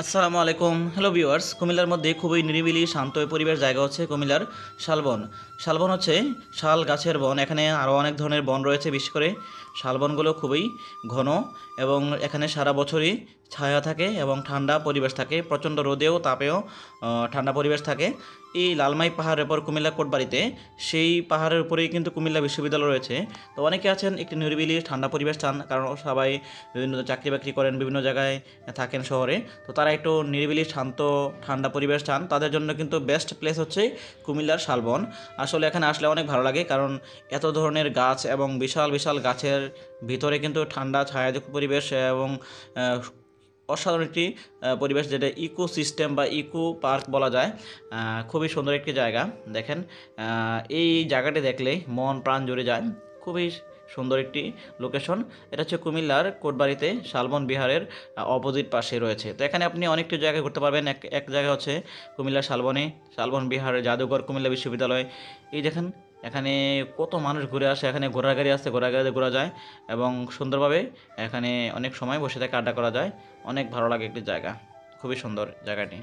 আসসালামু আলাইকুম। Hello viewers, কুমিল্লার মধ্যে খুবই নিরিবিলি শান্ত পরিবেশ জায়গা হচ্ছে কুমিল্লার শালবন। শালবন হচ্ছে শাল গাছের বন। এখানে আরও অনেক ধরনের বন রয়েছে, বিশেষ করে শালবনগুলো খুবই ঘন এবং এখানে সারা বছরই ছায়া থাকে এবং ঠান্ডা পরিবেশ থাকে। প্রচণ্ড রোদেও তাপেও ঠান্ডা পরিবেশ থাকে। এই লালমাই পাহাড়ের উপর কুমিল্লা কোটবাড়িতে, সেই পাহাড়ের উপরেই কিন্তু কুমিল্লা বিশ্ববিদ্যালয় রয়েছে। তো অনেকে আছেন একটি নিরিবিলি ঠান্ডা পরিবেশ চান, কারণ সবাই বিভিন্ন চাকরি বাকরি করেন, বিভিন্ন জায়গায় থাকেন শহরে। তো তারা একটু নিরিবিলি শান্ত ঠান্ডা পরিবেশ চান, তাদের জন্য কিন্তু বেস্ট প্লেস হচ্ছে কুমিল্লার শালবন। আসলে এখানে আসলে অনেক ভালো লাগে, কারণ এত ধরনের গাছ এবং বিশাল বিশাল গাছের ভিতরে কিন্তু ঠান্ডা ছায়াযুক্ত পরিবেশ এবং অসাধারণ একটি পরিবেশ, যেটা ইকো সিস্টেম বা ইকো পার্ক বলা যায়। খুবই সুন্দর একটি জায়গা। দেখেন, এই জায়গাটি দেখলে মন প্রাণ জুড়ে যায়। খুবই সুন্দর একটি লোকেশন। এটা হচ্ছে কুমিল্লার কোটবাড়িতে শালবন বিহারের অপোজিট পাশে রয়েছে। তো এখানে আপনি অনেকটি জায়গায় ঘুরতে পারবেন। এক এক জায়গা হচ্ছে কুমিল্লার শালবনে, শালবন বিহারের জাদুঘর, কুমিল্লা বিশ্ববিদ্যালয়। এই দেখেন, এখানে কত মানুষ ঘুরে আসে। এখানে ঘোড়ার গাড়ি আছে, ঘোড়ার গাড়িতে ঘোরা যায় এবং সুন্দরভাবে এখানে অনেক সময় বসে থেকে আড্ডা করা যায়। অনেক ভালো লাগে একটি জায়গা, খুবই সুন্দর জায়গাটি।